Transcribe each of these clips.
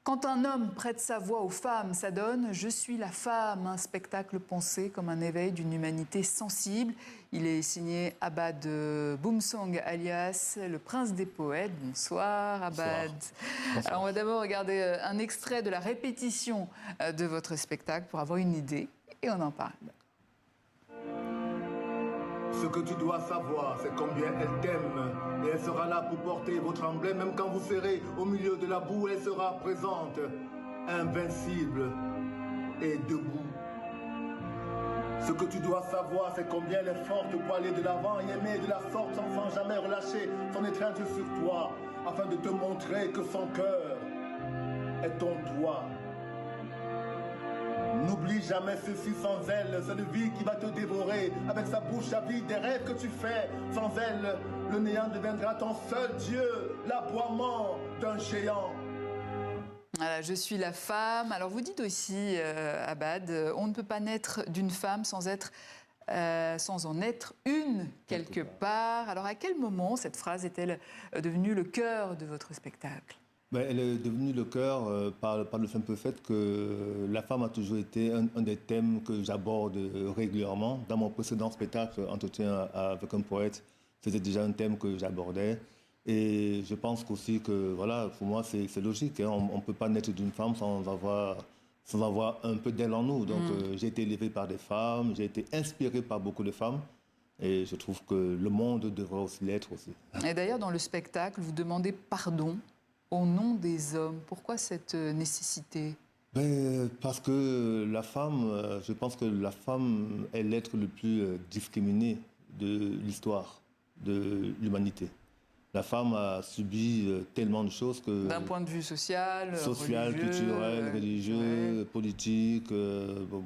Quand un homme prête sa voix aux femmes, ça donne « Je suis la femme », un spectacle pensé comme un éveil d'une humanité sensible. Il est signé Abad Boumsong, alias le prince des poètes. Bonsoir Abad. Bonsoir. Alors, on va d'abord regarder un extrait de la répétition de votre spectacle pour avoir une idée et on en parle. Ce que tu dois savoir, c'est combien elle t'aime. Et elle sera là pour porter votre emblème. Même quand vous serez au milieu de la boue, elle sera présente, invincible et debout. Ce que tu dois savoir, c'est combien elle est forte pour aller de l'avant et aimer de la sorte sans jamais relâcher son étreinte sur toi, afin de te montrer que son cœur est ton toit. N'oublie jamais ceci, sans elle, c'est une vie qui va te dévorer. Avec sa bouche avide des rêves que tu fais. Sans elle, le néant deviendra ton seul Dieu, l'aboiement d'un géant. Voilà, je suis la femme. Alors vous dites aussi, Abad, on ne peut pas naître d'une femme sans en être une quelque part. Alors à quel moment cette phrase est-elle devenue le cœur de votre spectacle ? Elle est devenue le cœur par le simple fait que la femme a toujours été un des thèmes que j'aborde régulièrement. Dans mon précédent spectacle, Entretien avec un poète, c'était déjà un thème que j'abordais. Et je pense aussi que, voilà, pour moi, c'est logique. Hein. On ne peut pas naître d'une femme sans avoir un peu d'elle en nous. Donc, j'ai été élevé par des femmes, j'ai été inspiré par beaucoup de femmes. Et je trouve que le monde devrait aussi l'être aussi. Et d'ailleurs, dans le spectacle, vous demandez pardon au nom des hommes. Pourquoi cette nécessité ? Parce que la femme, je pense que la femme est l'être le plus discriminé de l'histoire de l'humanité. La femme a subi tellement de choses que... D'un point de vue social, religieux, culturel, religieux, politique,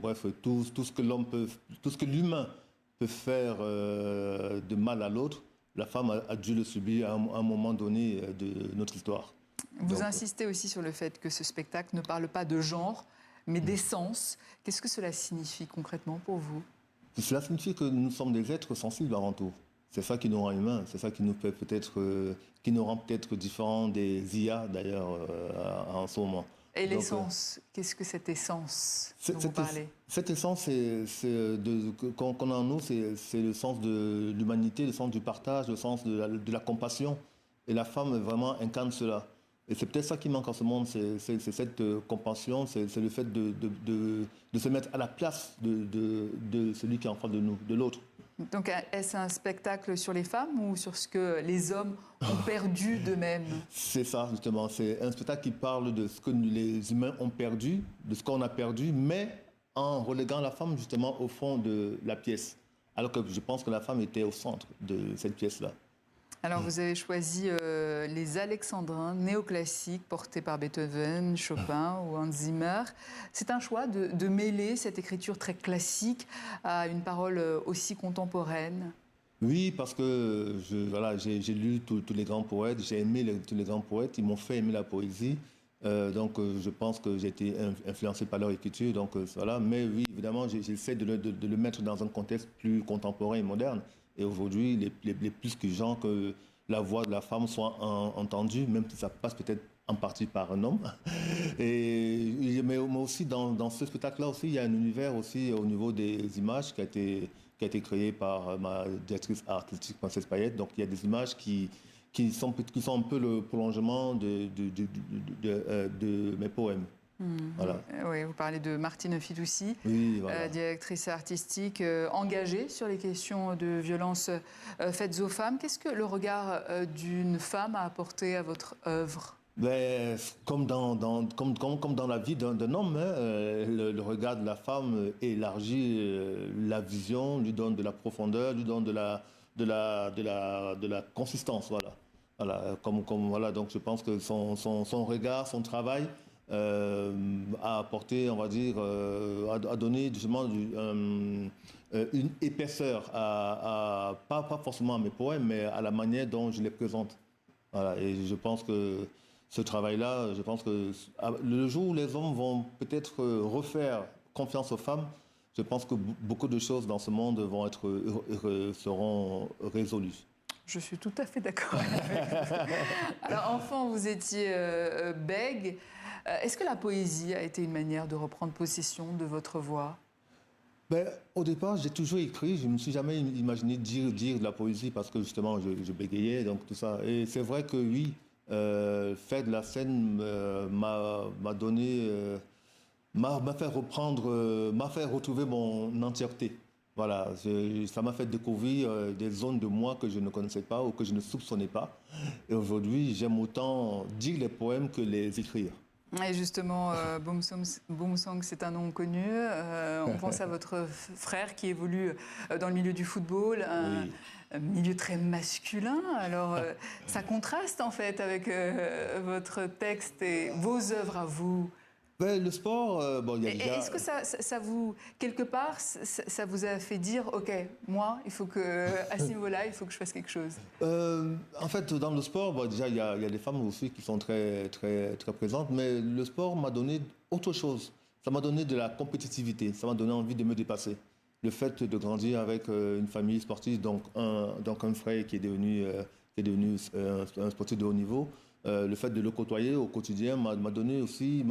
bref, tout ce que l'humain peut faire de mal à l'autre, la femme a dû le subir à un moment donné de notre histoire. Vous insistez aussi sur le fait que ce spectacle ne parle pas de genre, mais d'essence. Qu'est-ce que cela signifie concrètement pour vous ? Cela signifie que nous sommes des êtres sensibles avant tout. C'est ça qui nous rend humains, c'est ça qui nous fait qui nous rend peut-être différents des IA d'ailleurs en ce moment. Et l'essence, qu'est-ce que cette essence dont vous parlez ? Cette essence qu'on a en nous, c'est le sens de l'humanité, le sens du partage, le sens de la compassion. Et la femme vraiment incarne cela. Et c'est peut-être ça qui manque en ce monde, c'est cette compassion, c'est le fait de se mettre à la place de celui qui est en face de nous, de l'autre. Donc est-ce un spectacle sur les femmes ou sur ce que les hommes ont perdu d'eux-mêmes ? C'est ça justement, c'est un spectacle qui parle de ce que les humains ont perdu, de ce qu'on a perdu, mais en reléguant la femme justement au fond de la pièce. Alors que je pense que la femme était au centre de cette pièce-là. Alors, vous avez choisi les Alexandrins néoclassiques portés par Beethoven, Chopin ou Hans Zimmer. C'est un choix de mêler cette écriture très classique à une parole aussi contemporaine. Oui, parce que j'ai lu tous les grands poètes, j'ai aimé tous les grands poètes, ils m'ont fait aimer la poésie. Donc, je pense que j'ai été influencé par leur écriture. Donc, voilà. Mais oui, évidemment, j'essaie de le mettre dans un contexte plus contemporain et moderne. Et aujourd'hui, il est plus qu'urgent que la voix de la femme soit entendue, même si ça passe peut-être en partie par un homme. Mais aussi, dans ce spectacle-là aussi, il y a un univers aussi au niveau des images qui a été créé par ma directrice artistique, Princesse Payette. Donc, il y a des images qui sont un peu le prolongement de mes poèmes. Voilà. Oui, vous parlez de Martine Fitoussi, oui, voilà. Directrice artistique engagée sur les questions de violences faites aux femmes. Qu'est-ce que le regard d'une femme a apporté à votre œuvre ? Comme dans la vie d'un homme, hein, le regard de la femme élargit la vision, lui donne de la profondeur, lui donne de la consistance. Voilà, voilà. Donc je pense que son regard, son travail a apporté, on va dire, a donné justement une épaisseur pas forcément à mes poèmes, mais à la manière dont je les présente. Voilà, et je pense que ce travail-là, je pense que le jour où les hommes vont peut-être refaire confiance aux femmes, je pense que beaucoup de choses dans ce monde seront résolues. Je suis tout à fait d'accord avec vous. Alors, enfant, vous étiez bègue. Est-ce que la poésie a été une manière de reprendre possession de votre voix? Au départ, j'ai toujours écrit. Je ne me suis jamais imaginé dire de la poésie parce que justement, je bégayais, donc tout ça. Et c'est vrai que oui, faire de la scène m'a donné, m'a fait reprendre, m'a fait retrouver mon entièreté. Voilà, ça m'a fait découvrir des zones de moi que je ne connaissais pas ou que je ne soupçonnais pas. Et aujourd'hui, j'aime autant dire les poèmes que les écrire. Et justement, Boom Song, c'est un nom connu. On pense à votre frère qui évolue dans le milieu du football, un milieu très masculin. Alors, ça contraste en fait avec votre texte et vos œuvres à vous. Le sport, il y a déjà... Est-ce que ça vous, quelque part, ça vous a fait dire, OK, moi, il faut que, à ce niveau-là, il faut que je fasse quelque chose? En fait, dans le sport, déjà, il y a des femmes aussi qui sont très, très, très présentes, mais le sport m'a donné autre chose. Ça m'a donné de la compétitivité, ça m'a donné envie de me dépasser. Le fait de grandir avec une famille sportive, donc un frère qui est devenu un sportif de haut niveau, le fait de le côtoyer au quotidien m'a donné aussi,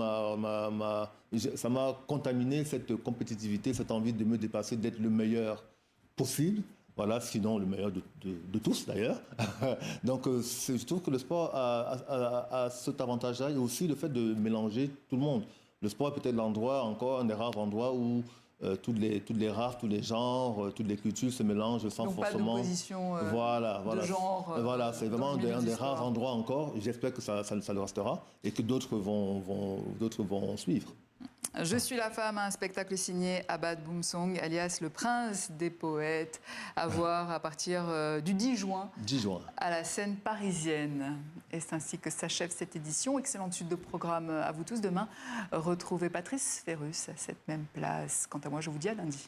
ça m'a contaminé cette compétitivité, cette envie de me dépasser, d'être le meilleur possible. Voilà, sinon le meilleur de tous d'ailleurs. Donc je trouve que le sport a cet avantage-là et aussi le fait de mélanger tout le monde. Le sport est peut-être l'endroit, encore un des rares endroits où toutes les races, tous les genres, toutes les cultures se mélangent sans donc forcément... pas d'opposition voilà. de genre. Voilà, c'est vraiment un des rares endroits encore. J'espère que ça le restera et que d'autres vont suivre. Je suis la femme, un spectacle signé Abad Boom Song, alias le prince des poètes, à voir à partir du 10 juin à la scène parisienne. Et c'est ainsi que s'achève cette édition. Excellente suite de programme à vous tous. Demain, retrouvez Patrice Phérusse à cette même place. Quant à moi, je vous dis à lundi.